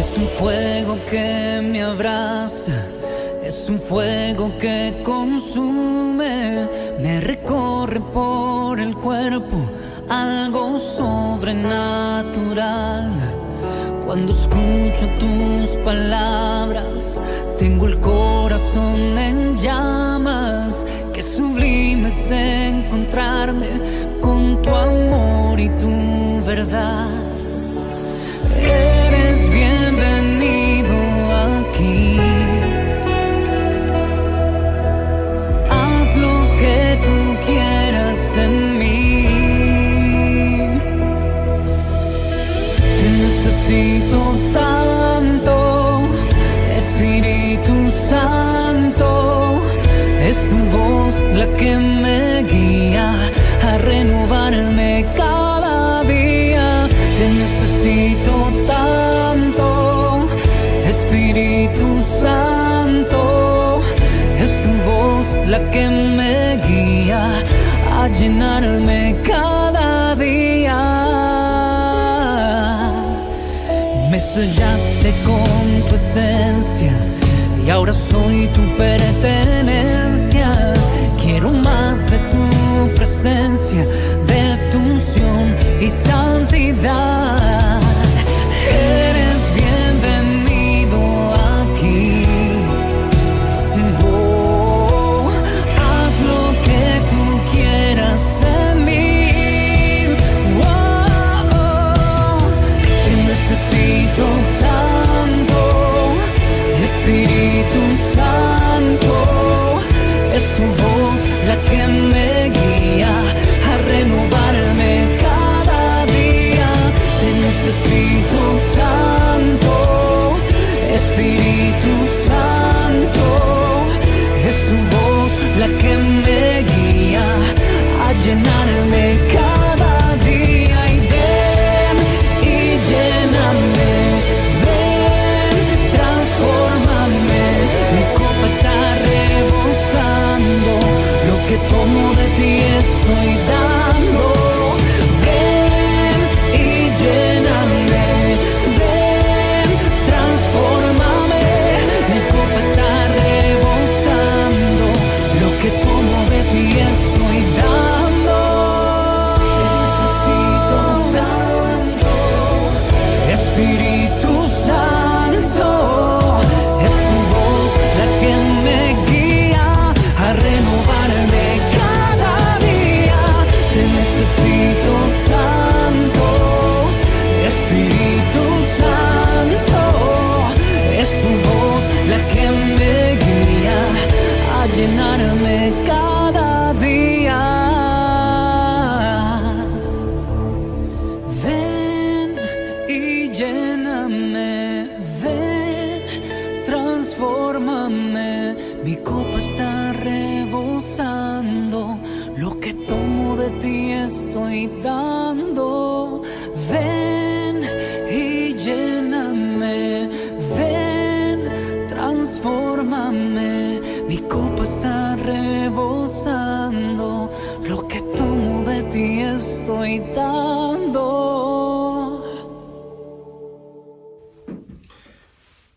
Es un fuego que me abraza, es un fuego que consume, me recorre por el cuerpo, algo sobrenatural. Cuando escucho tus palabras, tengo el corazón en llamas. Qué sublime es encontrarme con tu amor y tu verdad. Eres bienvenido aquí. Haz lo que tú quieras en mí. Te necesito tanto, Espíritu Santo. Es tu voz la que me guía a renovarme cada día. Te necesito tanto, Espíritu Santo. Es tu voz la que me guía a llenarme cada día. Me sellaste con tu esencia y ahora soy tu pertenencia. Quiero más de tu presencia, de tu unción y santidad. Eres bienvenido aquí. Oh, haz lo que tú quieras en mí. Oh, oh, te necesito tanto, Espíritu Santo. Es tu voz la que me guía a renovarme cada día. Te necesito tanto, Espíritu Santo. Es tu voz la que me guía a llenarme cada día. Y ven y lléname, ven, transfórmame. Mi copa está rebosando, lo que tomo de ti estoy dando. Ven y lléname, ven, transfórmame. Mi copa está rebosando, lo que tomo de ti estoy dando. Te necesito tanto, Espíritu Santo. Es tu voz la que me guía a renovarme cada día. Te necesito tanto, Espíritu Santo. Es tu voz la que me guía a llenarme cada día. Ven y lléname, ven, transfórmame. Mi copa está rebosando, lo que tomo de ti estoy dando. Ven y lléname, ven, transfórmame. Mi copa está rebosando, lo que tomo de ti estoy dando.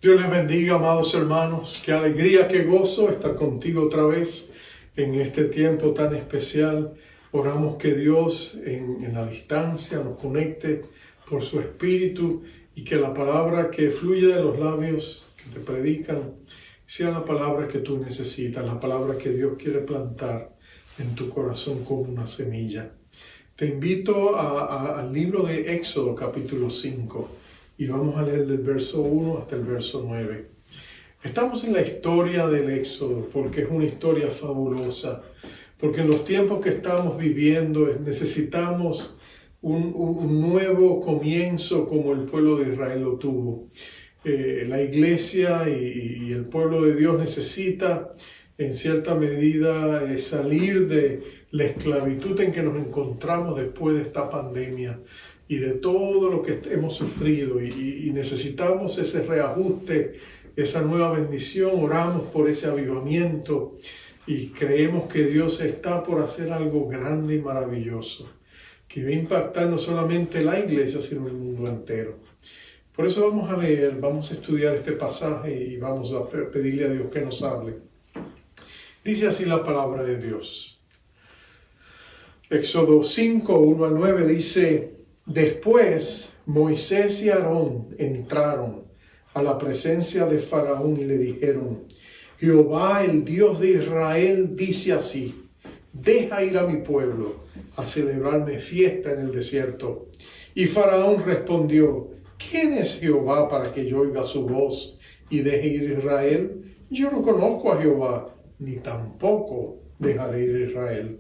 Dios les bendiga, amados hermanos. Qué alegría, qué gozo estar contigo otra vez en este tiempo tan especial. Oramos que Dios en la distancia nos conecte por su Espíritu y que la palabra que fluye de los labios que te predican sea la palabra que tú necesitas, la palabra que Dios quiere plantar en tu corazón como una semilla. Te invito al libro de Éxodo capítulo 5. Y vamos a leer del verso 1 hasta el verso 9. Estamos en la historia del Éxodo porque es una historia fabulosa, porque en los tiempos que estamos viviendo necesitamos un nuevo comienzo como el pueblo de Israel lo tuvo. La iglesia y el pueblo de Dios necesita en cierta medida salir de la esclavitud en que nos encontramos después de esta pandemia y de todo lo que hemos sufrido y necesitamos ese reajuste, esa nueva bendición. Oramos por ese avivamiento y creemos que Dios está por hacer algo grande y maravilloso que va a impactar no solamente la iglesia sino el mundo entero. Por eso vamos a leer, vamos a estudiar este pasaje y vamos a pedirle a Dios que nos hable. Dice así la palabra de Dios. Éxodo 5, 1 al 9 dice: Después Moisés y Aarón entraron a la presencia de Faraón y le dijeron: Jehová, el Dios de Israel, dice así: Deja ir a mi pueblo a celebrarme fiesta en el desierto. Y Faraón respondió: ¿Quién es Jehová para que yo oiga su voz y deje ir a Israel? Yo no conozco a Jehová, ni tampoco dejaré ir a Israel.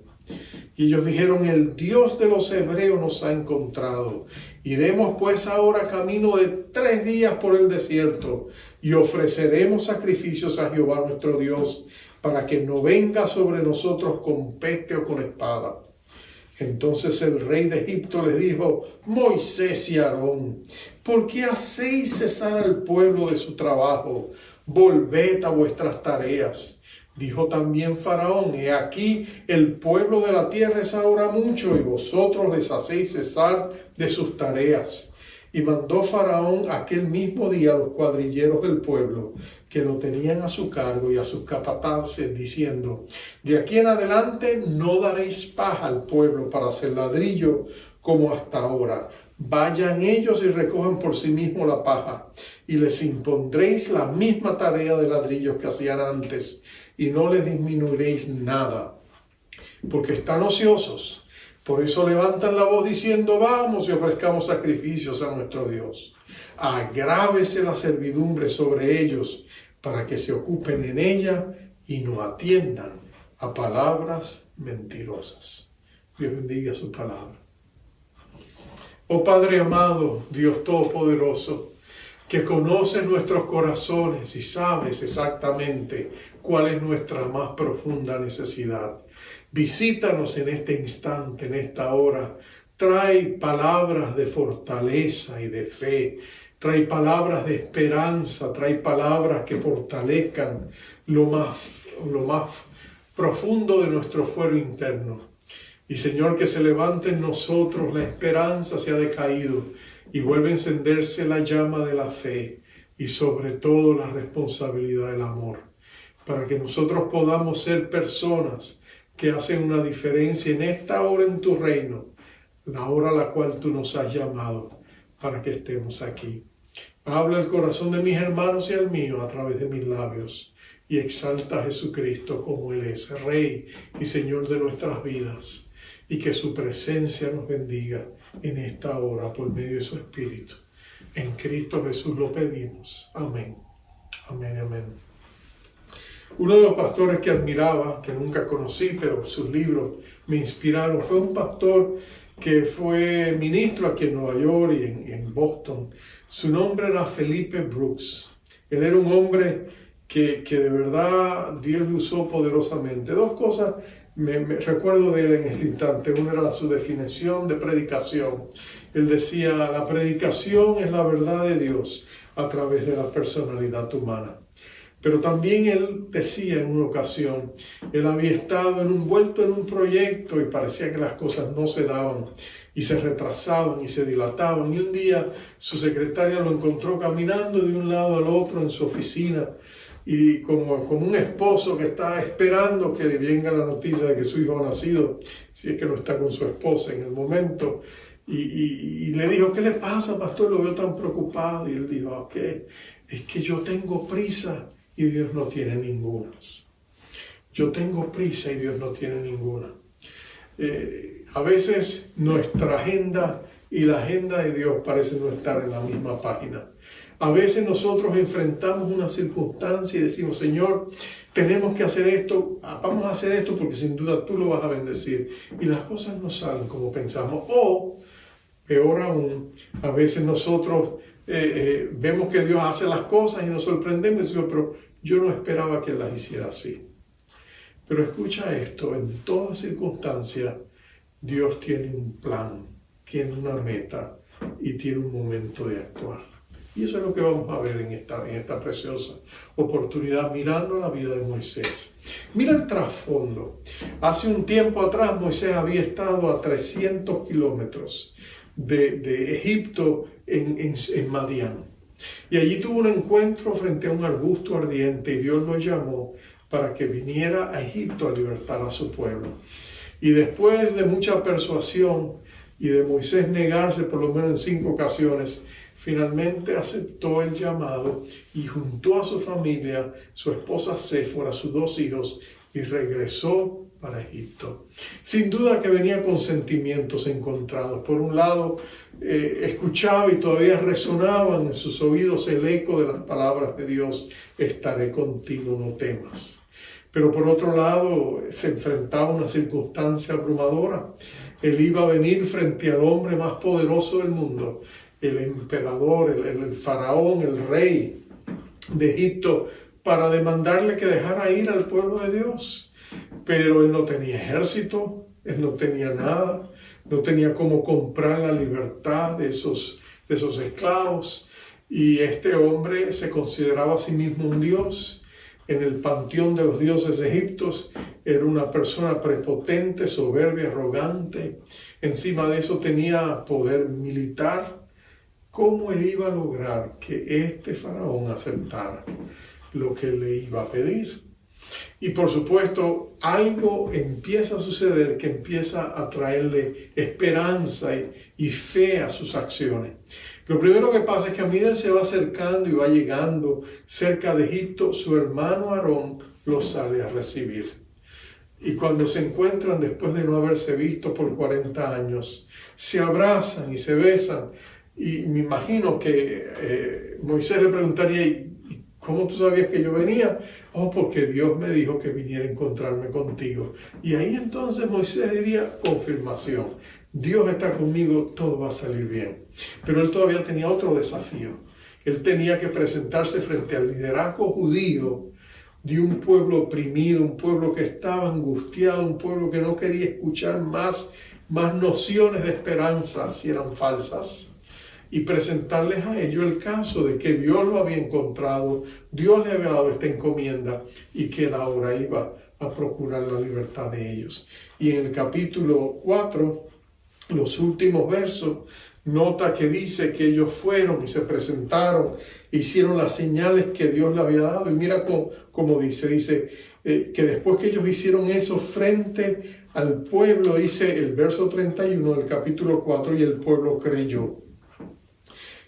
Y ellos dijeron: El Dios de los hebreos nos ha encontrado. Iremos pues ahora camino de 3 días por el desierto y ofreceremos sacrificios a Jehová nuestro Dios, para que no venga sobre nosotros con peste o con espada. Entonces el rey de Egipto les dijo: Moisés y Aarón, ¿por qué hacéis cesar al pueblo de su trabajo? Volved a vuestras tareas. Dijo también Faraón: He aquí, el pueblo de la tierra es ahora mucho, y vosotros les hacéis cesar de sus tareas. Y mandó Faraón aquel mismo día a los cuadrilleros del pueblo, que lo tenían a su cargo, y a sus capataces, diciendo: De aquí en adelante no daréis paja al pueblo para hacer ladrillo como hasta ahora. Vayan ellos y recojan por sí mismos la paja, y les impondréis la misma tarea de ladrillos que hacían antes, y no les disminuiréis nada, porque están ociosos. Por eso levantan la voz diciendo: Vamos y ofrezcamos sacrificios a nuestro Dios. Agrávese la servidumbre sobre ellos, para que se ocupen en ella y no atiendan a palabras mentirosas. Dios bendiga su palabra. Oh Padre amado, Dios Todopoderoso, que conoces nuestros corazones y sabes exactamente cuál es nuestra más profunda necesidad. Visítanos en este instante, en esta hora. Trae palabras de fortaleza y de fe. Trae palabras de esperanza. Trae palabras que fortalezcan lo más profundo de nuestro fuero interno. Y Señor, que se levante en nosotros la esperanza se ha decaído y vuelve a encenderse la llama de la fe y sobre todo la responsabilidad del amor, para que nosotros podamos ser personas que hacen una diferencia en esta hora en tu reino, la hora a la cual tú nos has llamado para que estemos aquí. Habla el corazón de mis hermanos y el mío a través de mis labios y exalta a Jesucristo como Él es, Rey y Señor de nuestras vidas, y que su presencia nos bendiga en esta hora por medio de su Espíritu. En Cristo Jesús lo pedimos. Amén. Amén, amén. Uno de los pastores que admiraba, que nunca conocí, pero sus libros me inspiraron, fue un pastor que fue ministro aquí en Nueva York y en Boston. Su nombre era Phillips Brooks. Él era un hombre que de verdad Dios lo usó poderosamente. 2 cosas me recuerdo de él en ese instante. Una era su definición de predicación. Él decía: la predicación es la verdad de Dios a través de la personalidad humana. Pero también él decía en una ocasión, él había estado envuelto en un proyecto y parecía que las cosas no se daban y se retrasaban y se dilataban. Y un día su secretaria lo encontró caminando de un lado al otro en su oficina, y como un esposo que está esperando que venga la noticia de que su hijo ha nacido, si es que no está con su esposa en el momento. Y le dijo: ¿qué le pasa, pastor? Lo veo tan preocupado. Y él dijo: ¿qué? Es que yo tengo prisa y Dios no tiene ninguna. Yo tengo prisa y Dios no tiene ninguna. A veces nuestra agenda y la agenda de Dios parecen no estar en la misma página. A veces nosotros enfrentamos una circunstancia y decimos: Señor, tenemos que hacer esto, vamos a hacer esto porque sin duda tú lo vas a bendecir. Y las cosas no salen como pensamos. O, peor aún, a veces nosotros vemos que Dios hace las cosas y nos sorprendemos y decimos: pero yo no esperaba que Él las hiciera así. Pero escucha esto: en toda circunstancia Dios tiene un plan, tiene una meta y tiene un momento de actuar. Y eso es lo que vamos a ver en esta preciosa oportunidad, mirando la vida de Moisés. Mira el trasfondo. Hace un tiempo atrás Moisés había estado a 300 kilómetros de Egipto en Madián. Y allí tuvo un encuentro frente a un arbusto ardiente y Dios lo llamó para que viniera a Egipto a libertar a su pueblo. Y después de mucha persuasión y de Moisés negarse por lo menos en 5 ocasiones, finalmente aceptó el llamado y juntó a su familia, su esposa Séfora, sus 2 hijos, y regresó para Egipto. Sin duda que venía con sentimientos encontrados. Por un lado, escuchaba y todavía resonaban en sus oídos el eco de las palabras de Dios: estaré contigo, no temas. Pero por otro lado, se enfrentaba a una circunstancia abrumadora. Él iba a venir frente al hombre más poderoso del mundo, el emperador, el faraón, el rey de Egipto, para demandarle que dejara ir al pueblo de Dios. Pero él no tenía ejército, él no tenía nada, no tenía cómo comprar la libertad de esos esclavos. Y este hombre se consideraba a sí mismo un dios. En el panteón de los dioses egipcios era una persona prepotente, soberbia, arrogante. Encima de eso tenía poder militar. ¿Cómo él iba a lograr que este faraón aceptara lo que le iba a pedir? Y por supuesto, algo empieza a suceder que empieza a traerle esperanza y fe a sus acciones. Lo primero que pasa es que a medida él se va acercando y va llegando cerca de Egipto, su hermano Aarón lo sale a recibir. Y cuando se encuentran después de no haberse visto por 40 años, se abrazan y se besan. Y me imagino que Moisés le preguntaría: ¿y cómo tú sabías que yo venía? Oh, porque Dios me dijo que viniera a encontrarme contigo. Y ahí entonces Moisés diría: confirmación. Dios está conmigo, todo va a salir bien. Pero él todavía tenía otro desafío. Él tenía que presentarse frente al liderazgo judío de un pueblo oprimido, un pueblo que estaba angustiado, un pueblo que no quería escuchar más nociones de esperanza si eran falsas, y presentarles a ellos el caso de que Dios lo había encontrado, Dios le había dado esta encomienda y que él ahora iba a procurar la libertad de ellos. Y en el capítulo 4, los últimos versos, nota que dice que ellos fueron y se presentaron, hicieron las señales que Dios le había dado. Y mira cómo dice que después que ellos hicieron eso frente al pueblo, dice el verso 31 del capítulo 4, y el pueblo creyó.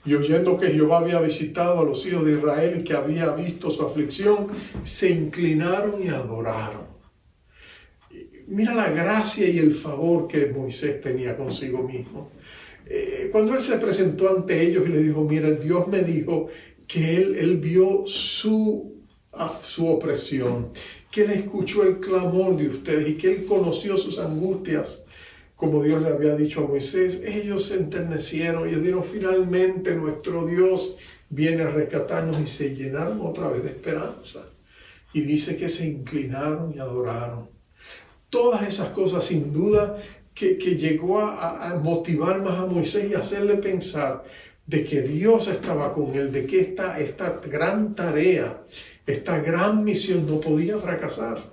Y oyendo que Jehová había visitado a los hijos de Israel y que había visto su aflicción, se inclinaron y adoraron. Mira la gracia y el favor que Moisés tenía consigo mismo. Cuando él se presentó ante ellos y le dijo: mira, Dios me dijo que él vio su opresión, que él escuchó el clamor de ustedes y que él conoció sus angustias, como Dios le había dicho a Moisés. Ellos se enternecieron y dijeron: finalmente nuestro Dios viene a rescatarnos, y se llenaron otra vez de esperanza. Y dice que se inclinaron y adoraron. Todas esas cosas sin duda que llegó a motivar más a Moisés y hacerle pensar de que Dios estaba con él, de que esta gran tarea, esta gran misión no podía fracasar,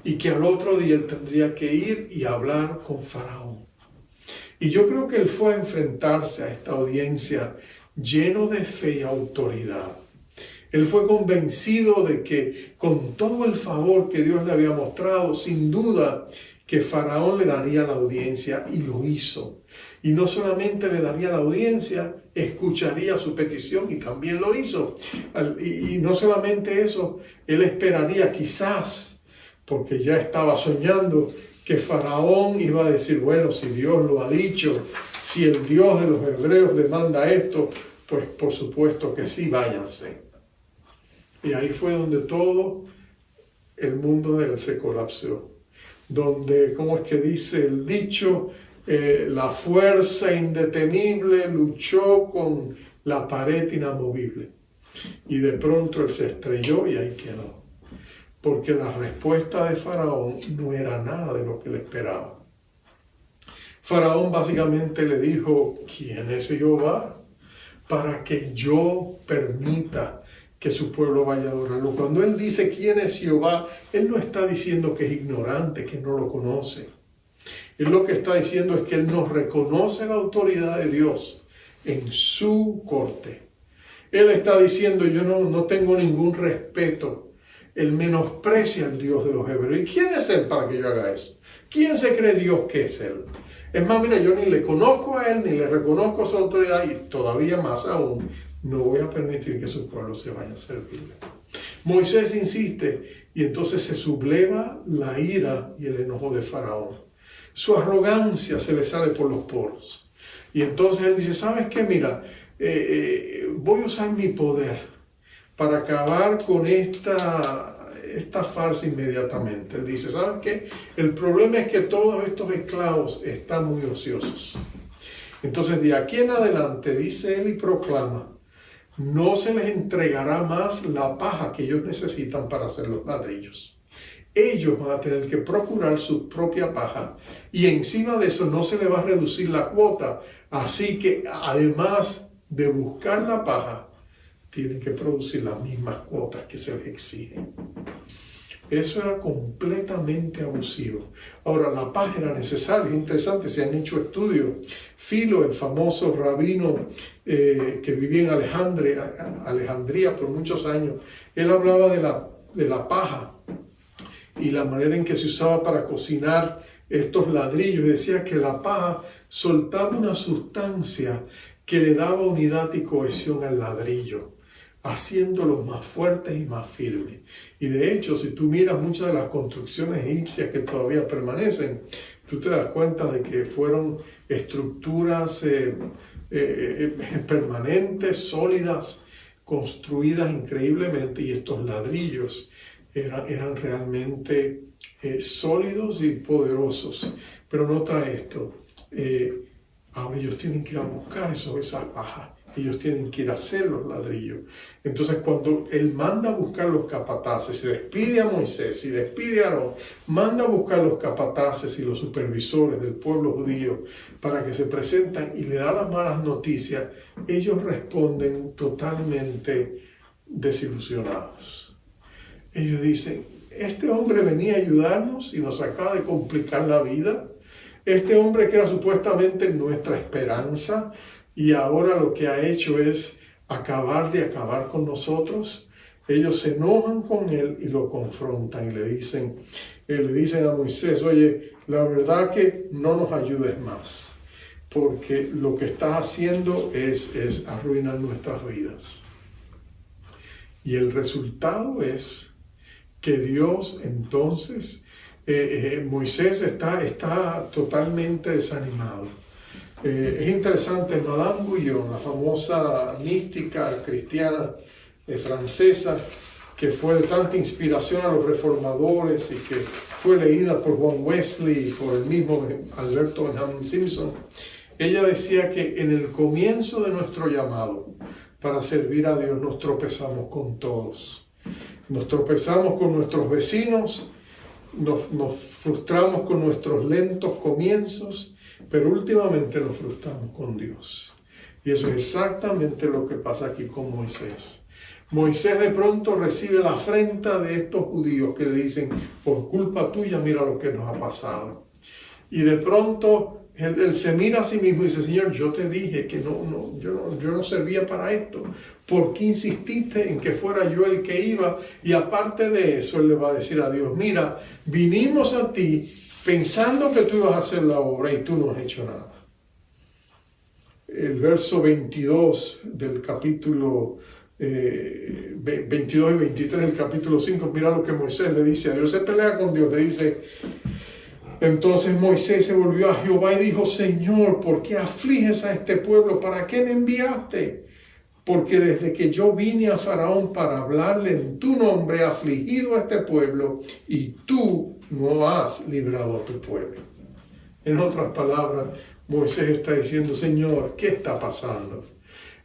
y que al otro día él tendría que ir y hablar con Faraón. Y yo creo que él fue a enfrentarse a esta audiencia lleno de fe y autoridad. Él fue convencido de que con todo el favor que Dios le había mostrado, sin duda que Faraón le daría la audiencia, y lo hizo. Y no solamente le daría la audiencia, escucharía su petición, y también lo hizo. Y no solamente eso, él esperaría quizás, porque ya estaba soñando, que Faraón iba a decir: bueno, si Dios lo ha dicho, si el Dios de los hebreos demanda esto, pues por supuesto que sí, váyanse. Y ahí fue donde todo el mundo de él se colapsó. Donde, ¿cómo es que dice el dicho? La fuerza indetenible luchó con la pared inamovible. Y de pronto él se estrelló y ahí quedó. Porque la respuesta de Faraón no era nada de lo que él esperaba. Faraón básicamente le dijo: ¿quién es Jehová para que yo permita que su pueblo vaya a adorarlo? Cuando él dice quién es Jehová, él no está diciendo que es ignorante, que no lo conoce. Él lo que está diciendo es que él no reconoce la autoridad de Dios en su corte. Él está diciendo, yo no tengo ningún respeto. Él menosprecia al Dios de los hebreos. ¿Y quién es él para que yo haga eso? ¿Quién se cree Dios que es él? Es más, mira, yo ni le conozco a él, ni le reconozco su autoridad, y todavía más aún, no voy a permitir que su pueblo se vaya a servirle. Moisés insiste, y entonces se subleva la ira y el enojo de Faraón. Su arrogancia se le sale por los poros. Y entonces él dice, ¿sabes qué? Mira, voy a usar mi poder para acabar con esta farsa inmediatamente. Él dice, ¿sabes qué? El problema es que todos estos esclavos están muy ociosos. Entonces, de aquí en adelante, dice él y proclama, no se les entregará más la paja que ellos necesitan para hacer los ladrillos. Ellos van a tener que procurar su propia paja y encima de eso no se les va a reducir la cuota. Así que además de buscar la paja, tienen que producir las mismas cuotas que se les exigen. Eso era completamente abusivo. Ahora, la paja era necesaria. Es interesante, se han hecho estudios. Filo, el famoso rabino que vivía en Alejandría por muchos años, él hablaba de la paja y la manera en que se usaba para cocinar estos ladrillos. Decía que la paja soltaba una sustancia que le daba unidad y cohesión al ladrillo, haciéndolos más fuertes y más firmes. Y de hecho, si tú miras muchas de las construcciones egipcias que todavía permanecen, tú te das cuenta de que fueron estructuras permanentes, sólidas, construidas increíblemente, y estos ladrillos eran realmente sólidos y poderosos. Pero nota esto, ahora ellos tienen que ir a buscar esas pajas. Ellos tienen que ir a hacer los ladrillos. Entonces, cuando él manda a buscar los capataces, se despide a Moisés y despide a Aarón, manda a buscar los capataces y los supervisores del pueblo judío para que se presentan y le da las malas noticias, ellos responden totalmente desilusionados. Ellos dicen, este hombre venía a ayudarnos y nos acaba de complicar la vida. Este hombre que era supuestamente nuestra esperanza, y ahora lo que ha hecho es acabar con nosotros. Ellos se enojan con él y lo confrontan y le dicen a Moisés, oye, la verdad que no nos ayudes más, porque lo que estás haciendo es arruinar nuestras vidas. Y el resultado es que Dios entonces, Moisés está totalmente desanimado. Es interesante, Madame Guyon, la famosa mística cristiana francesa, que fue de tanta inspiración a los reformadores y que fue leída por John Wesley y por el mismo Alberto Benjamin Simpson. Ella decía que en el comienzo de nuestro llamado para servir a Dios nos tropezamos con todos. Nos tropezamos con nuestros vecinos, nos frustramos con nuestros lentos comienzos, pero últimamente nos frustramos con Dios. Y eso es exactamente lo que pasa aquí con Moisés. Moisés de pronto recibe la afrenta de estos judíos que le dicen, por culpa tuya, mira lo que nos ha pasado. Y de pronto él se mira a sí mismo y dice, Señor, yo te dije que yo no servía para esto. ¿Por qué insististe en que fuera yo el que iba? Y aparte de eso, él le va a decir a Dios, mira, vinimos a ti pensando que tú ibas a hacer la obra y tú no has hecho nada. El verso 22 del capítulo 22 y 23 del capítulo 5, mira lo que Moisés le dice a Dios. Se pelea con Dios, le dice, entonces Moisés se volvió a Jehová y dijo, Señor, ¿por qué afliges a este pueblo? ¿Para qué me enviaste? Porque desde que yo vine a Faraón para hablarle en tu nombre, he afligido a este pueblo y tú no has librado a tu pueblo. En otras palabras, Moisés está diciendo, Señor, ¿qué está pasando?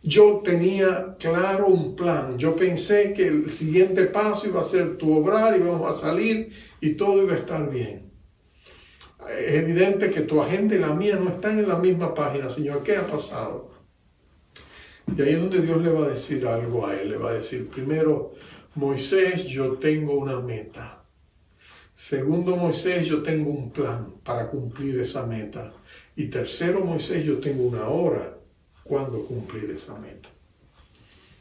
Yo tenía claro un plan. Yo pensé que el siguiente paso iba a ser tu obrar, íbamos a salir y todo iba a estar bien. Es evidente que tu agenda y la mía no están en la misma página, Señor. ¿Qué ha pasado? Y ahí es donde Dios le va a decir algo a él. Le va a decir, primero, Moisés, yo tengo una meta. Segundo Moisés, yo tengo un plan para cumplir esa meta. Y tercero Moisés, yo tengo una hora cuando cumplir esa meta.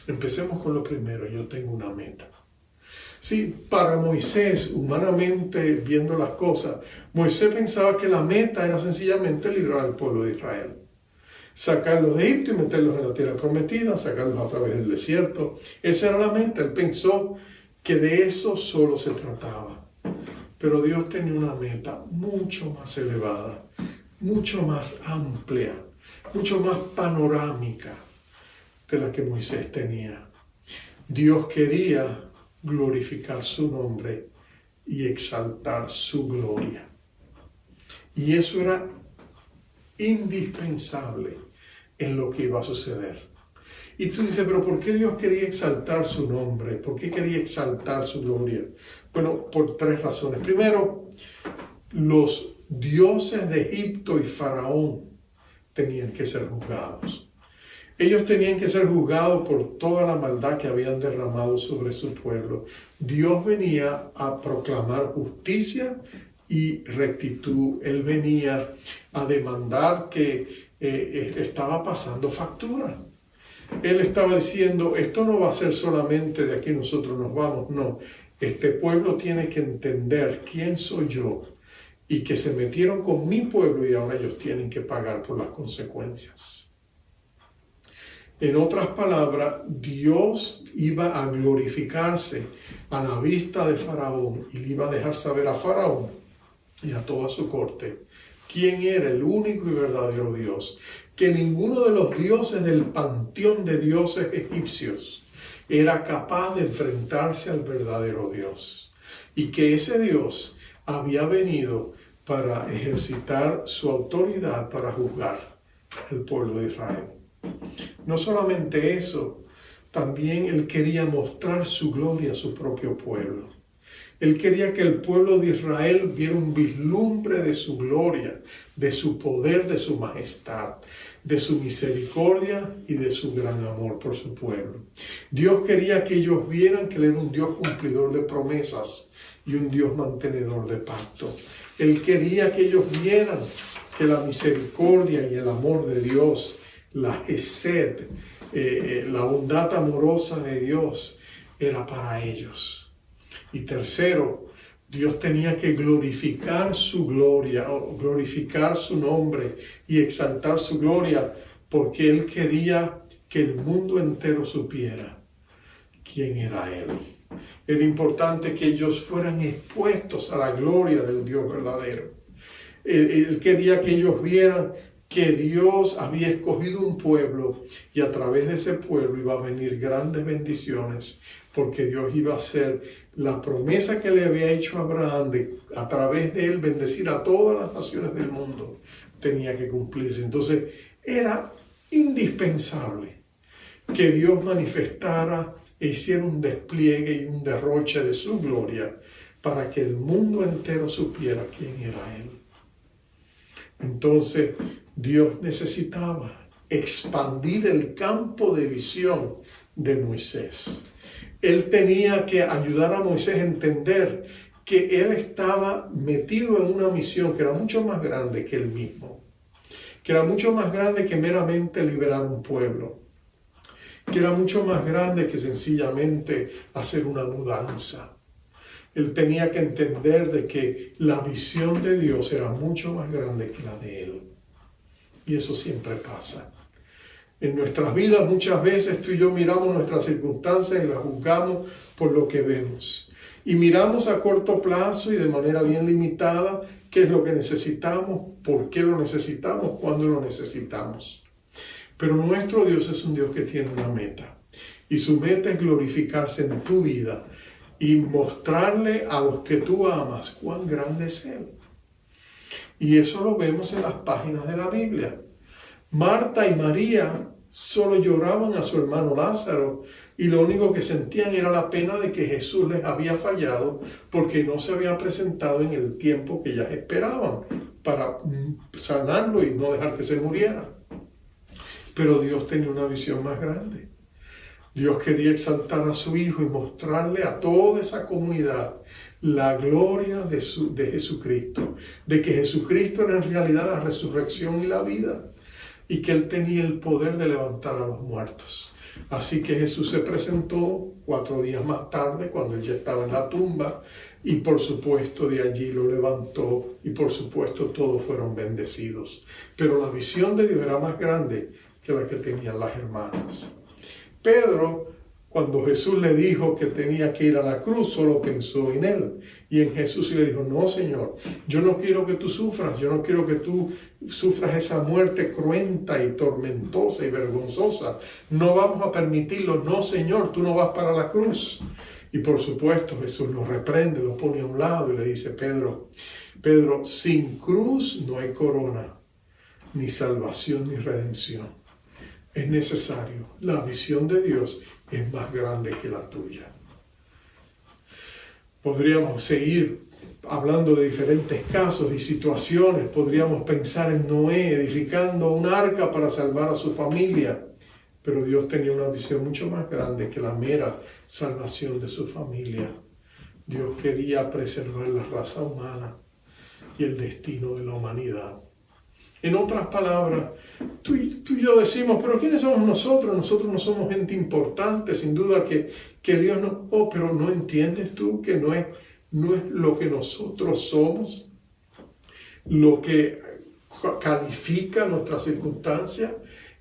Empecemos con lo primero, yo tengo una meta. Sí, para Moisés, humanamente viendo las cosas, Moisés pensaba que la meta era sencillamente librar al pueblo de Israel. Sacarlos de Egipto y meterlos en la tierra prometida, sacarlos a través del desierto. Esa era la meta. Él pensó que de eso solo se trataba. Pero Dios tenía una meta mucho más elevada, mucho más amplia, mucho más panorámica de la que Moisés tenía. Dios quería glorificar su nombre y exaltar su gloria. Y eso era indispensable en lo que iba a suceder. Y tú dices, pero ¿por qué Dios quería exaltar su nombre? ¿Por qué quería exaltar su gloria? Bueno, por tres razones. Primero, los dioses de Egipto y Faraón tenían que ser juzgados. Ellos tenían que ser juzgados por toda la maldad que habían derramado sobre su pueblo. Dios venía a proclamar justicia y rectitud. Él venía a demandar que estaba pasando factura. Él estaba diciendo, esto no va a ser solamente de aquí nosotros nos vamos, no. Este pueblo tiene que entender quién soy yo y que se metieron con mi pueblo y ahora ellos tienen que pagar por las consecuencias. En otras palabras, Dios iba a glorificarse a la vista de Faraón y le iba a dejar saber a Faraón y a toda su corte quién era el único y verdadero Dios, que ninguno de los dioses del panteón de dioses egipcios era capaz de enfrentarse al verdadero Dios, y que ese Dios había venido para ejercitar su autoridad para juzgar al pueblo de Israel. No solamente eso, también Él quería mostrar su gloria a su propio pueblo. Él quería que el pueblo de Israel viera un vislumbre de su gloria, de su poder, de su majestad, de su misericordia y de su gran amor por su pueblo. Dios quería que ellos vieran que Él era un Dios cumplidor de promesas y un Dios mantenedor de pacto. Él quería que ellos vieran que la misericordia y el amor de Dios, la Hesed, la bondad amorosa de Dios era para ellos. Y tercero, Dios tenía que glorificar su gloria, glorificar su nombre y exaltar su gloria, porque Él quería que el mundo entero supiera quién era Él. Era importante que ellos fueran expuestos a la gloria del Dios verdadero. Él quería que ellos vieran que Dios había escogido un pueblo y a través de ese pueblo iba a venir grandes bendiciones, porque Dios iba a hacer la promesa que le había hecho a Abraham de a través de él bendecir a todas las naciones del mundo, tenía que cumplirse. Entonces era indispensable que Dios manifestara e hiciera un despliegue y un derroche de su gloria para que el mundo entero supiera quién era Él. Entonces Dios necesitaba expandir el campo de visión de Moisés. Él tenía que ayudar a Moisés a entender que él estaba metido en una misión que era mucho más grande que él mismo, que era mucho más grande que meramente liberar un pueblo, que era mucho más grande que sencillamente hacer una mudanza. Él tenía que entender de que la visión de Dios era mucho más grande que la de él. Y eso siempre pasa. En nuestras vidas muchas veces tú y yo miramos nuestras circunstancias y las juzgamos por lo que vemos. Y miramos a corto plazo y de manera bien limitada qué es lo que necesitamos, por qué lo necesitamos, cuándo lo necesitamos. Pero nuestro Dios es un Dios que tiene una meta. Y su meta es glorificarse en tu vida y mostrarle a los que tú amas cuán grande es Él. Y eso lo vemos en las páginas de la Biblia. Marta y María solo lloraban a su hermano Lázaro y lo único que sentían era la pena de que Jesús les había fallado porque no se había presentado en el tiempo que ellas esperaban para sanarlo y no dejar que se muriera. Pero Dios tenía una visión más grande. Dios quería exaltar a su Hijo y mostrarle a toda esa comunidad la gloria de Jesucristo, de que Jesucristo era en realidad la resurrección y la vida, y que Él tenía el poder de levantar a los muertos. Así que Jesús se presentó 4 días más tarde, cuando Él ya estaba en la tumba, y por supuesto de allí lo levantó, y por supuesto todos fueron bendecidos. Pero la visión de Dios era más grande que la que tenían las hermanas. Pedro, cuando Jesús le dijo que tenía que ir a la cruz, solo pensó en él y en Jesús, y le dijo: no, Señor, yo no quiero que tú sufras, yo no quiero que tú sufras esa muerte cruenta y tormentosa y vergonzosa. No vamos a permitirlo. No, Señor, tú no vas para la cruz. Y por supuesto Jesús lo reprende, lo pone a un lado y le dice: Pedro, sin cruz no hay corona, ni salvación, ni redención. Es necesario. La visión de Dios es más grande que la tuya. Podríamos seguir hablando de diferentes casos y situaciones. Podríamos pensar en Noé edificando un arca para salvar a su familia. Pero Dios tenía una visión mucho más grande que la mera salvación de su familia. Dios quería preservar la raza humana y el destino de la humanidad. En otras palabras, tú y yo decimos: pero ¿quiénes somos nosotros? Nosotros no somos gente importante, sin duda que Dios no... Oh, pero ¿no entiendes tú que no es lo que nosotros somos lo que califica nuestras circunstancias?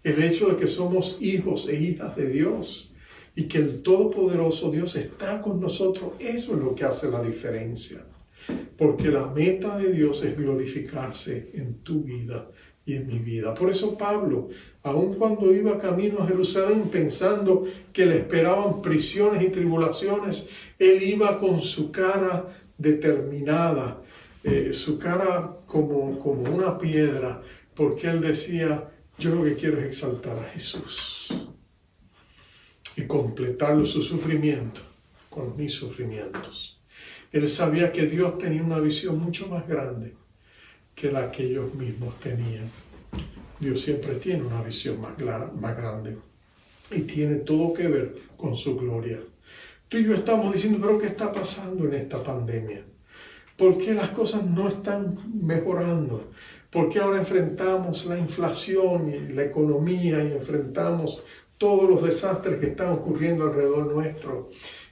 El hecho de que somos hijos e hijas de Dios y que el Todopoderoso Dios está con nosotros, eso es lo que hace la diferencia. Porque la meta de Dios es glorificarse en tu vida y en mi vida. Por eso Pablo, aun cuando iba camino a Jerusalén pensando que le esperaban prisiones y tribulaciones, él iba con su cara determinada, su cara como una piedra, porque él decía: yo lo que quiero es exaltar a Jesús y completar su sufrimiento con mis sufrimientos. Él sabía que Dios tenía una visión mucho más grande que la que ellos mismos tenían. Dios siempre tiene una visión más grande y tiene todo que ver con su gloria. Tú y yo estamos diciendo: pero ¿qué está pasando en esta pandemia? ¿Por qué las cosas no están mejorando? ¿Por qué ahora enfrentamos la inflación y la economía y enfrentamos todos los desastres que están ocurriendo alrededor nuestro?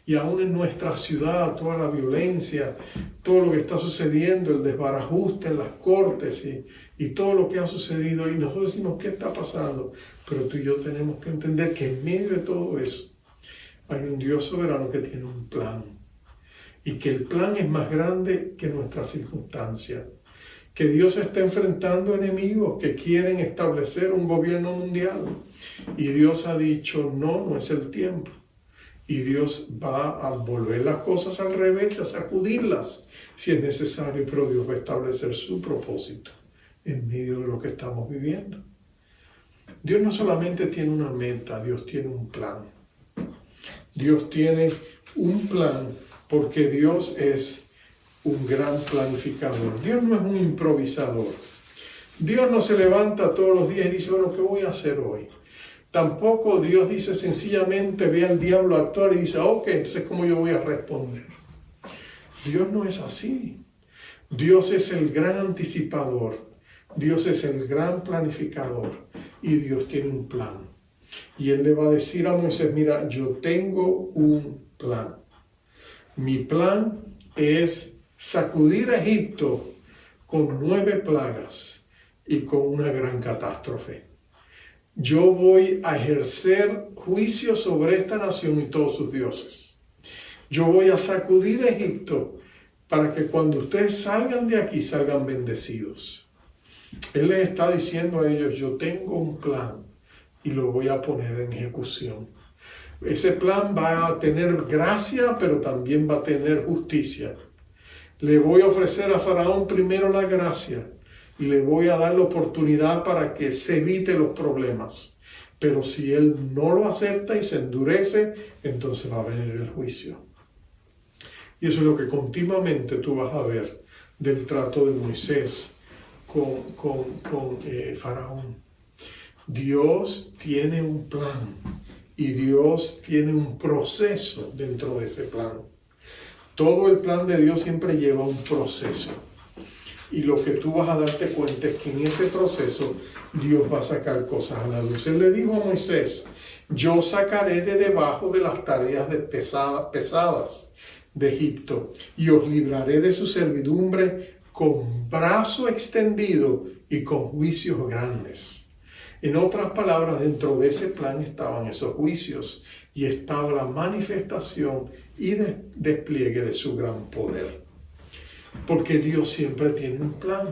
Y aún en nuestra ciudad, toda la violencia, todo lo que está sucediendo, el desbarajuste en las cortes y todo lo que ha sucedido. Y nosotros decimos: ¿qué está pasando? Pero tú y yo tenemos que entender que en medio de todo eso hay un Dios soberano que tiene un plan. Y que el plan es más grande que nuestras circunstancias. Que Dios está enfrentando enemigos que quieren establecer un gobierno mundial. Y Dios ha dicho: no es el tiempo. Y Dios va a volver las cosas al revés, a sacudirlas si es necesario, pero Dios va a establecer su propósito en medio de lo que estamos viviendo. Dios no solamente tiene una meta, Dios tiene un plan. Dios tiene un plan porque Dios es un gran planificador. Dios no es un improvisador. Dios no se levanta todos los días y dice: bueno, ¿qué voy a hacer hoy? Tampoco Dios dice sencillamente, ve al diablo actuar y dice: ok, entonces ¿cómo yo voy a responder? Dios no es así. Dios es el gran anticipador. Dios es el gran planificador. Y Dios tiene un plan. Y Él le va a decir a Moisés: mira, yo tengo un plan. Mi plan es sacudir a Egipto con 9 plagas y con una gran catástrofe. Yo voy a ejercer juicio sobre esta nación y todos sus dioses. Yo voy a sacudir a Egipto para que cuando ustedes salgan de aquí, salgan bendecidos. Él les está diciendo a ellos: yo tengo un plan y lo voy a poner en ejecución. Ese plan va a tener gracia, pero también va a tener justicia. Le voy a ofrecer a Faraón primero la gracia y le voy a dar la oportunidad para que se evite los problemas. Pero si él no lo acepta y se endurece, entonces va a venir el juicio. Y eso es lo que continuamente tú vas a ver del trato de Moisés con Faraón. Dios tiene un plan Y Dios tiene un proceso dentro de ese plan. Todo el plan de Dios siempre lleva un proceso. Y lo que tú vas a darte cuenta es que en ese proceso Dios va a sacar cosas a la luz. Él le dijo a Moisés: yo sacaré de debajo de las tareas pesadas de Egipto y os libraré de su servidumbre con brazo extendido y con juicios grandes. En otras palabras, dentro de ese plan estaban esos juicios y estaba la manifestación y despliegue de su gran poder. Porque Dios siempre tiene un plan.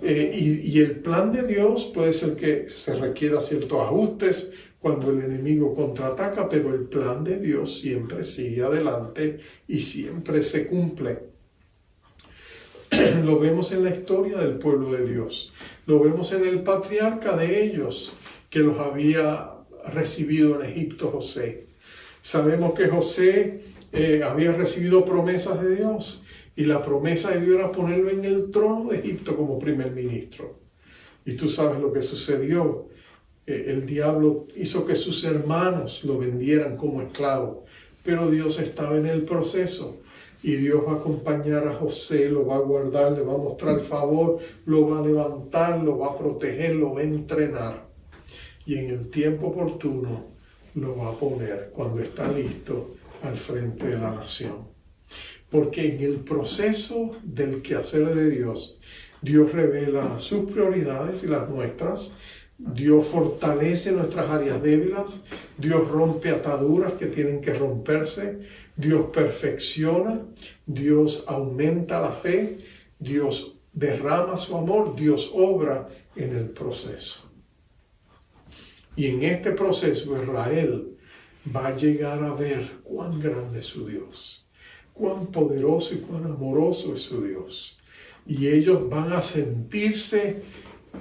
Y el plan de Dios puede ser que se requiera ciertos ajustes cuando el enemigo contraataca, pero el plan de Dios siempre sigue adelante y siempre se cumple. Lo vemos en la historia del pueblo de Dios. Lo vemos en el patriarca de ellos, que los había recibido en Egipto, José. Sabemos que José había recibido promesas de Dios. Y la promesa de Dios era ponerlo en el trono de Egipto como primer ministro. Y tú sabes lo que sucedió. El diablo hizo que sus hermanos lo vendieran como esclavo. Pero Dios estaba en el proceso. Y Dios va a acompañar a José, lo va a guardar, le va a mostrar favor, lo va a levantar, lo va a proteger, lo va a entrenar. Y en el tiempo oportuno lo va a poner, cuando está listo, al frente de la nación. Porque en el proceso del quehacer de Dios, Dios revela sus prioridades y las nuestras. Dios fortalece nuestras áreas débiles. Dios rompe ataduras que tienen que romperse. Dios perfecciona. Dios aumenta la fe. Dios derrama su amor. Dios obra en el proceso. Y en este proceso Israel va a llegar a ver cuán grande es su Dios. Cuán poderoso y cuán amoroso es su Dios. Y ellos van a sentirse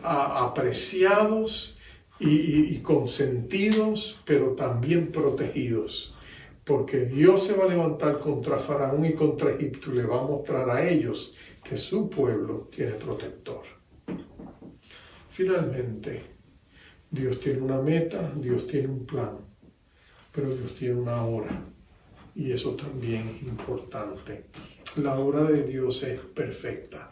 apreciados y consentidos, pero también protegidos. Porque Dios se va a levantar contra Faraón y contra Egipto y le va a mostrar a ellos que su pueblo tiene protector. Finalmente, Dios tiene una meta, Dios tiene un plan, pero Dios tiene una hora. Y eso también es importante. La obra de Dios es perfecta.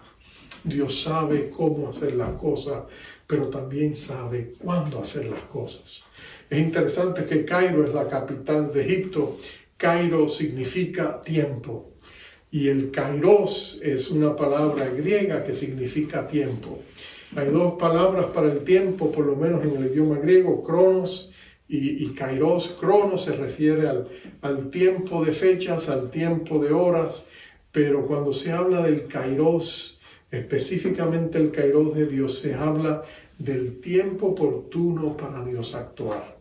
Dios sabe cómo hacer las cosas, pero también sabe cuándo hacer las cosas. Es interesante que Cairo es la capital de Egipto. Cairo significa tiempo. Y el kairos es una palabra griega que significa tiempo. Hay dos palabras para el tiempo, por lo menos en el idioma griego, cronos y kairos. Cronos se refiere al tiempo de fechas, al tiempo de horas, pero cuando se habla del kairos, específicamente el kairos de Dios, se habla del tiempo oportuno para Dios actuar.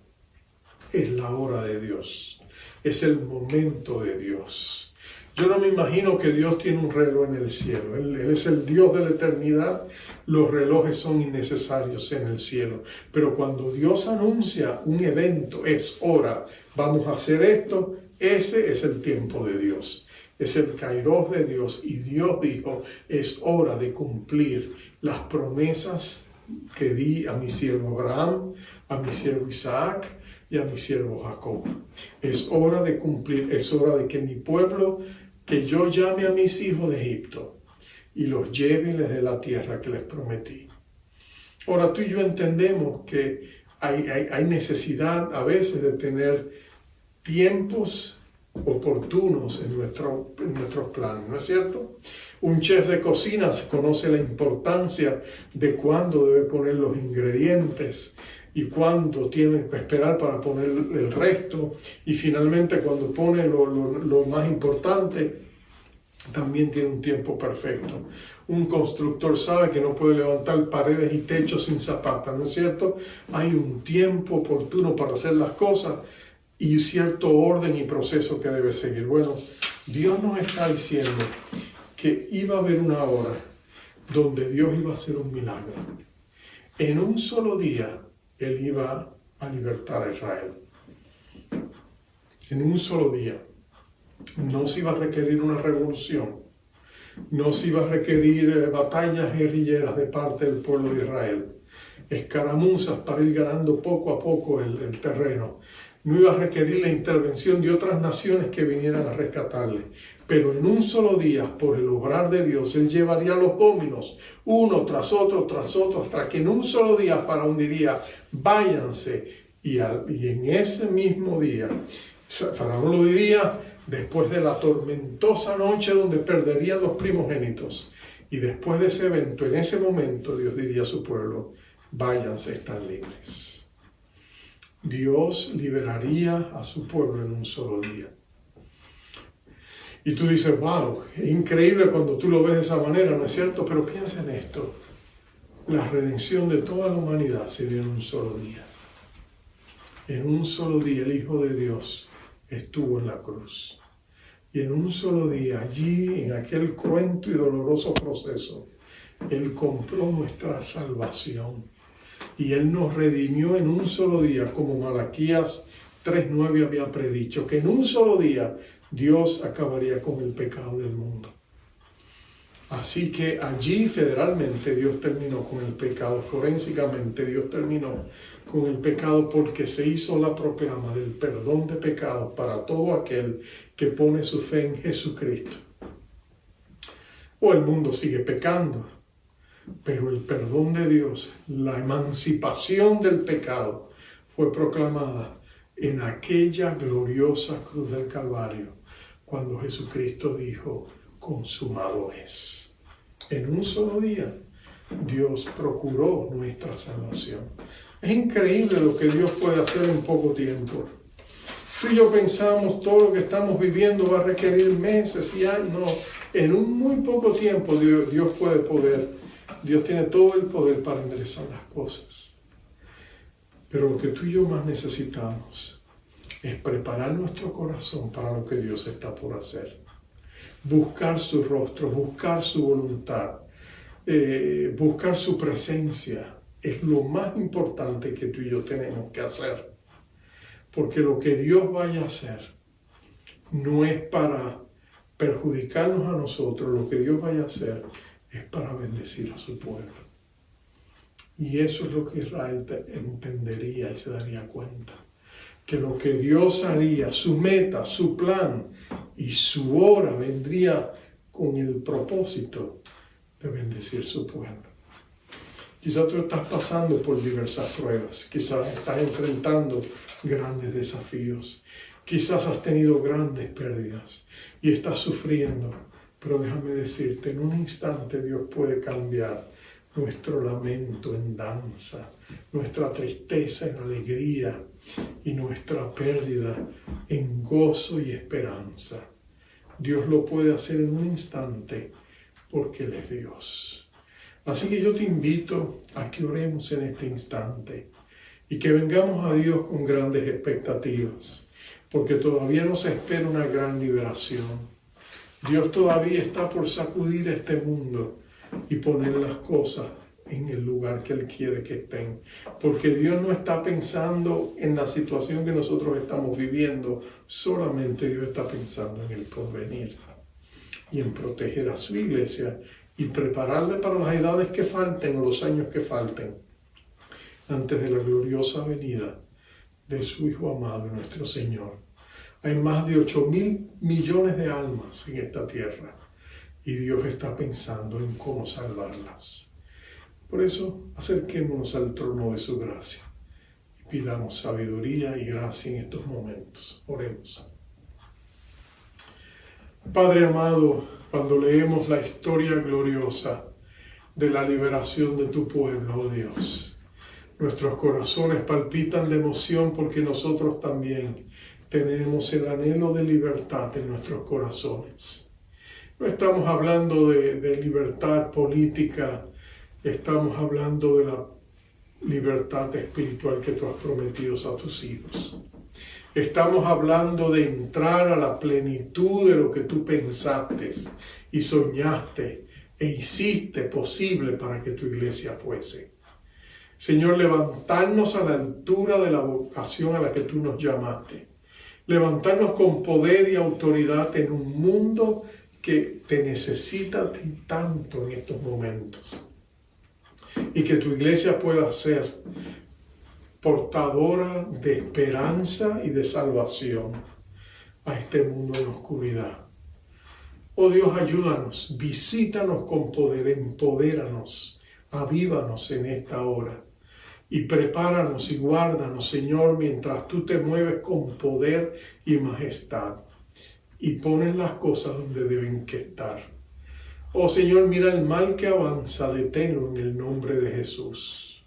Es la hora de Dios, es el momento de Dios. Yo no me imagino que Dios tiene un reloj en el cielo. Él es el Dios de la eternidad. Los relojes son innecesarios en el cielo. Pero cuando Dios anuncia un evento, es hora, vamos a hacer esto, ese es el tiempo de Dios. Es el kairos de Dios. Y Dios dijo, es hora de cumplir las promesas que di a mi siervo Abraham, a mi siervo Isaac y a mi siervo Jacob. Es hora de cumplir, es hora de que mi pueblo, que yo llame a mis hijos de Egipto y los lleve y les dé la tierra que les prometí. Ahora tú y yo entendemos que hay necesidad a veces de tener tiempos oportunos en nuestros planes, ¿no es cierto? Un chef de cocina conoce la importancia de cuándo debe poner los ingredientes y cuándo tiene que esperar para poner el resto, y finalmente cuando pone lo más importante, también tiene un tiempo perfecto. Un constructor sabe que no puede levantar paredes y techos sin zapatas, ¿no es cierto? Hay un tiempo oportuno para hacer las cosas y cierto orden y proceso que debe seguir. Bueno, Dios nos está diciendo que iba a haber una hora donde Dios iba a hacer un milagro. En un solo día, Él iba a libertar a Israel. En un solo día. No se iba a requerir una revolución. No se iba a requerir batallas guerrilleras de parte del pueblo de Israel. Escaramuzas para ir ganando poco a poco el terreno. no iba a requerir la intervención de otras naciones que vinieran a rescatarle. Pero en un solo día, por el obrar de Dios, Él llevaría los dominos, uno tras otro, hasta que en un solo día Faraón diría, váyanse. Y en ese mismo día, Faraón lo diría después de la tormentosa noche donde perderían los primogénitos. Y después de ese evento, en ese momento, Dios diría a su pueblo, váyanse, están libres. Dios liberaría a su pueblo en un solo día. Y tú dices, wow, es increíble cuando tú lo ves de esa manera, ¿no es cierto? Pero piensa en esto. La redención de toda la humanidad se dio en un solo día. En un solo día el Hijo de Dios estuvo en la cruz. Y en un solo día, allí, en aquel cruento y doloroso proceso, Él compró nuestra salvación. Y Él nos redimió en un solo día, como Malaquías 3:9 había predicho, que en un solo día Dios acabaría con el pecado del mundo. Así que allí federalmente Dios terminó con el pecado, forensicamente Dios terminó con el pecado porque se hizo la proclama del perdón de pecados para todo aquel que pone su fe en Jesucristo. O el mundo sigue pecando, pero el perdón de Dios, la emancipación del pecado, fue proclamada en aquella gloriosa cruz del Calvario, cuando Jesucristo dijo, consumado es. En un solo día, Dios procuró nuestra salvación. Es increíble lo que Dios puede hacer en poco tiempo. Tú y yo pensamos, todo lo que estamos viviendo va a requerir meses y años. No, en un muy poco tiempo Dios puede poder. Dios tiene todo el poder para enderezar las cosas. Pero lo que tú y yo más necesitamos es preparar nuestro corazón para lo que Dios está por hacer. Buscar su rostro, buscar su voluntad, buscar su presencia. Es lo más importante que tú y yo tenemos que hacer. Porque lo que Dios vaya a hacer no es para perjudicarnos a nosotros. Lo que Dios vaya a hacer es para bendecir a su pueblo. Y eso es lo que Israel entendería y se daría cuenta. Que lo que Dios haría, su meta, su plan y su hora vendría con el propósito de bendecir su pueblo. Quizás tú estás pasando por diversas pruebas, quizás estás enfrentando grandes desafíos, quizás has tenido grandes pérdidas y estás sufriendo, pero déjame decirte, en un instante Dios puede cambiar nuestro lamento en danza, nuestra tristeza en alegría y nuestra pérdida en gozo y esperanza. Dios lo puede hacer en un instante porque Él es Dios. Así que yo te invito a que oremos en este instante y que vengamos a Dios con grandes expectativas, porque todavía nos espera una gran liberación. Dios todavía está por sacudir este mundo y poner las cosas en el lugar que Él quiere que estén. Porque Dios no está pensando en la situación que nosotros estamos viviendo, solamente Dios está pensando en el porvenir y en proteger a su iglesia y prepararle para las edades que falten o los años que falten antes de la gloriosa venida de su Hijo amado, nuestro Señor. Hay más de 8.000 millones de almas en esta tierra y Dios está pensando en cómo salvarlas. Por eso, acerquémonos al trono de su gracia y pidamos sabiduría y gracia en estos momentos. Oremos. Padre amado, cuando leemos la historia gloriosa de la liberación de tu pueblo, oh Dios, nuestros corazones palpitan de emoción porque nosotros también tenemos el anhelo de libertad en nuestros corazones. No estamos hablando de libertad política, estamos hablando de la libertad espiritual que tú has prometido a tus hijos. Estamos hablando de entrar a la plenitud de lo que tú pensaste y soñaste e hiciste posible para que tu iglesia fuese. Señor, levantarnos a la altura de la vocación a la que tú nos llamaste. Levantarnos con poder y autoridad en un mundo que te necesita a ti tanto en estos momentos. Y que tu iglesia pueda ser portadora de esperanza y de salvación a este mundo en oscuridad. Oh Dios, ayúdanos, visítanos con poder, empodéranos, avívanos en esta hora y prepáranos y guárdanos, Señor, mientras tú te mueves con poder y majestad y pones las cosas donde deben que estar. Oh Señor, mira el mal que avanza, deténlo en el nombre de Jesús.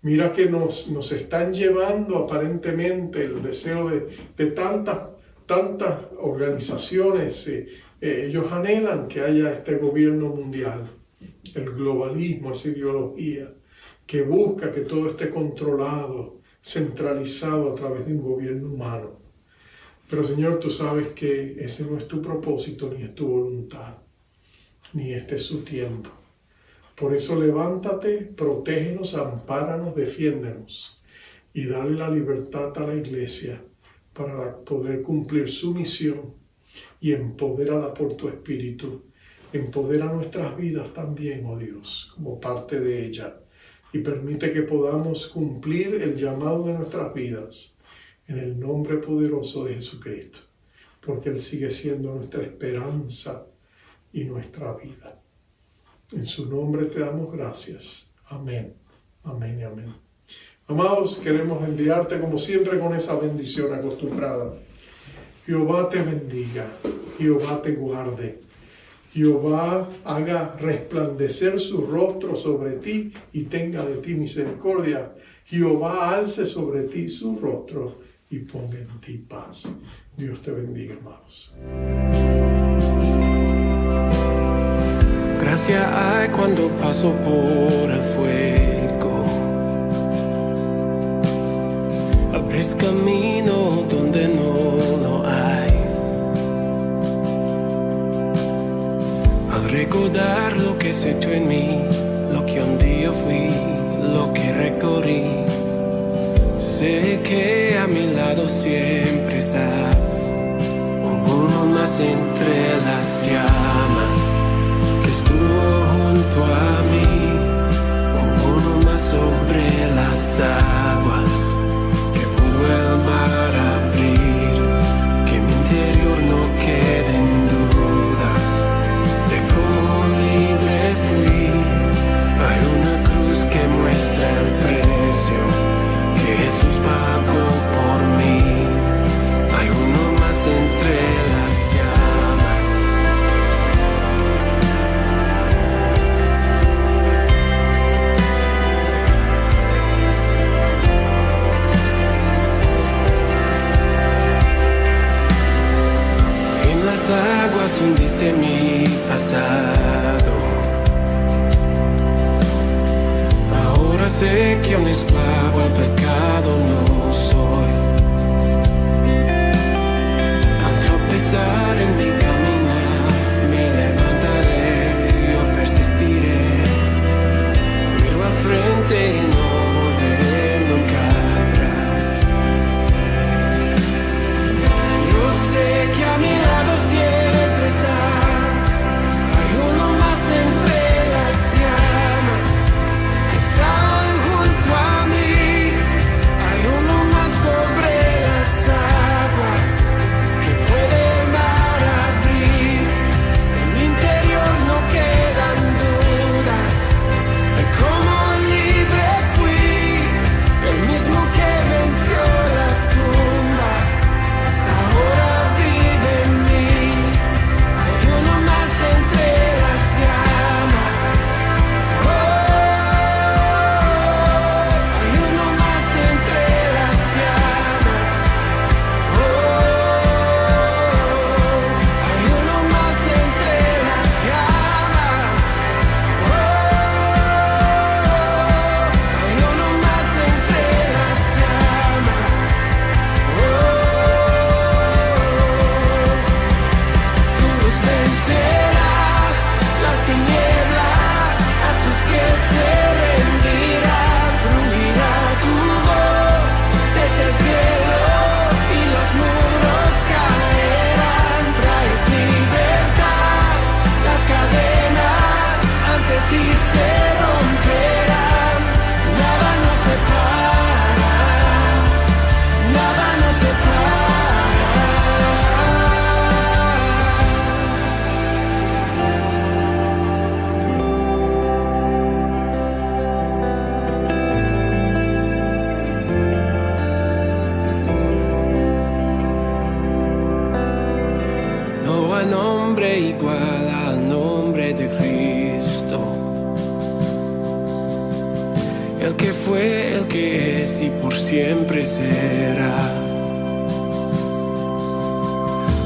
Mira que nos están llevando aparentemente el deseo de tantas organizaciones. Ellos anhelan que haya este gobierno mundial, el globalismo, esa ideología que busca que todo esté controlado, centralizado a través de un gobierno humano. Pero Señor, tú sabes que ese no es tu propósito ni es tu voluntad, ni este es su tiempo. Por eso levántate, protégenos, ampáranos, defiéndenos y dale la libertad a la iglesia para poder cumplir su misión y empodérala por tu espíritu. Empodera nuestras vidas también, oh Dios, como parte de ella, y permite que podamos cumplir el llamado de nuestras vidas en el nombre poderoso de Jesucristo, porque Él sigue siendo nuestra esperanza y nuestra vida. En su nombre te damos gracias. Amén, amén y amén. Amados, queremos enviarte como siempre con esa bendición acostumbrada. Jehová te bendiga, Jehová te guarde, Jehová haga resplandecer su rostro sobre ti y tenga de ti misericordia. Jehová alce sobre ti su rostro y ponga en ti paz. Dios te bendiga, hermanos. Gracia hay cuando paso por el fuego. Abres camino donde no lo hay. Al recordar lo que has hecho en mí, lo que un día fui, lo que recorrí, sé que a mi lado siempre estás. Uno más entre las llamas que estuvo junto a mí, uno más sobre las aguas que pudo el mar abrir, que mi interior no queden dudas de cómo libre fui. Hay una cruz que muestra el precio que Jesús pagó por mí. Hay uno más entre las llamas. En las aguas hundiste mi pasado. Ahora sé que un esclavo al pecado no soy. Al tropezar en mi caminar, me levantaré, yo persistiré. Miro al frente y no volveré nunca atrás. Yo sé que a mi lado siempre estás. Hay uno más entre las llamas que está junto a mí. Hay nombre igual al nombre de Cristo. El que fue, el que es y por siempre será.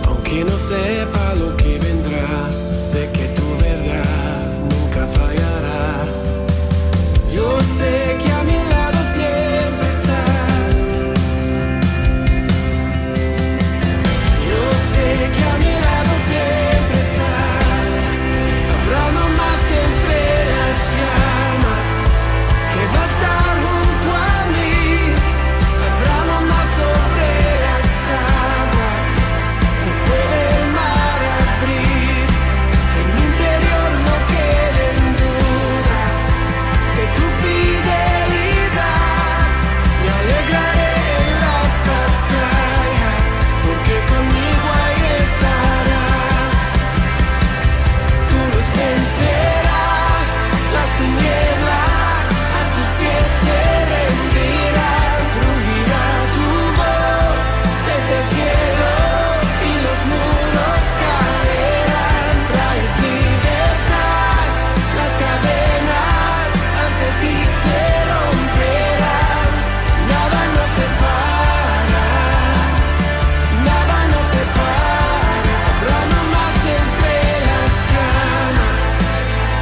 Aunque no sepa lo que vendrá, sé que tu verdad nunca fallará. Yo sé que a mi lado siempre estás. Yo sé que a mi lado siempre estás. Habrá nomás entre las llamas que va a estar junto a mí. Habrá nomás sobre las aguas que puede el mar abrir. En mi interior no queden dudas de tu fidelidad. Me alegraré en las batallas, porque conmigo ahí estarás. Tú los vencerás, las tinieblas a tus pies se rendirán. Rugirá tu voz desde el cielo y los muros caerán. Traes libertad, las cadenas ante ti se romperán. Nada nos separa, nada nos separa. Habrá nomás entre las llamas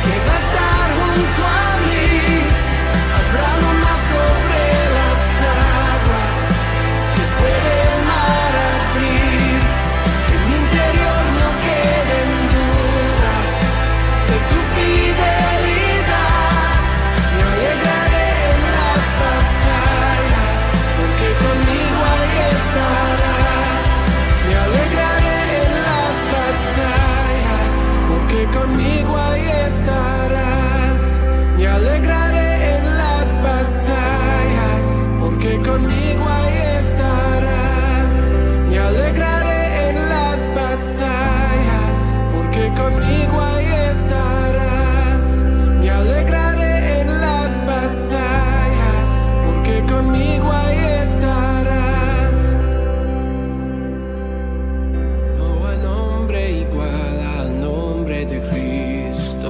que va a estar junto a mí. Habrá nomás sobre las aguas que puede el mar abrir. En mi interior no queden dudas de tu fidelidad. Me alegraré en las batallas, porque conmigo ahí estarás. Me alegraré en las batallas, porque conmigo ahí estarás. Me alegraré en las batallas, porque conmigo ahí estarás. Me alegraré en las batallas, porque conmigo ahí estarás. Me alegraré en las batallas, porque conmigo ahí estarás. No hay nombre igual al nombre de Cristo.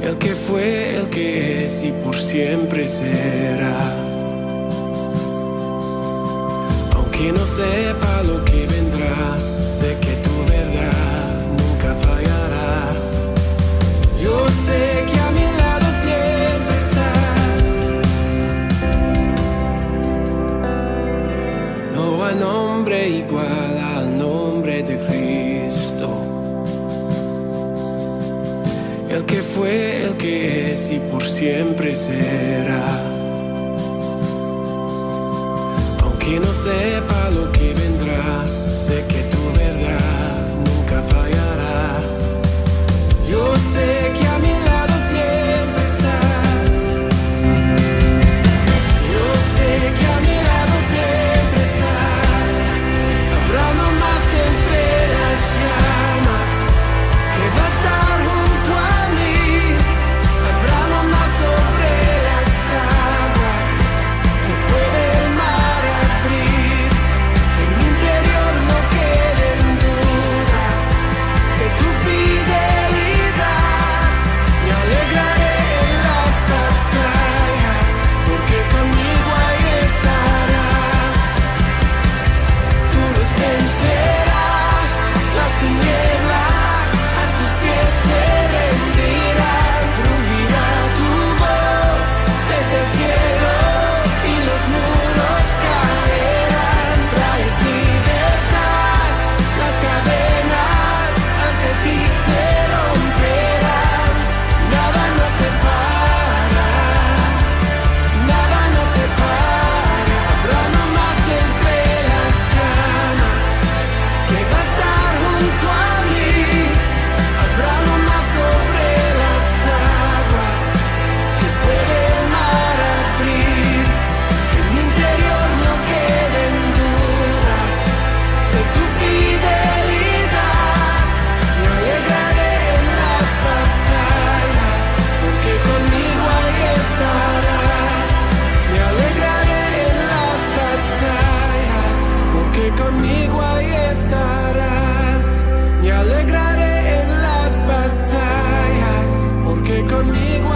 El que fue, el que es y por siempre será. Aunque no sepa lo que vendrá, sé que tu verdad nunca fallará. Yo sé que a mi lado siempre estás. No hay nombre igual al nombre de Cristo. El que fue, el que es y por siempre será. Aunque no sepa lo que vendrá, sé que tu verdad nunca fallará. Yo sé que a mi lado siempre estás. Yo sé que a mi lado siempre estás. Habrá nomás entre las llamas que va a estar junto a mí. Habrá nomás sobre las aguas que puede el mar abrir. En mi interior no queden dudas de tu fidelidad. Me alegraré en las batallas, porque conmigo ahí estarás. Tú los vencerás, las tinieblas a tus pies se rendirán. Rugirá tu voz desde el cielo y los muros caerán. Traes libertad, las cadenas ante ti se romperán. Nada nos separa, nada nos separa. Habrá nomás entre las llamas que va a estar junto a mí. Habrá nomás sobre las aguas que puede el mar abrir. En mi interior no queden dudas de tu fidelidad. Me alegraré en las batallas, porque conmigo ahí estarás. Me alegraré en las batallas, porque conmigo ahí estarás. conmigo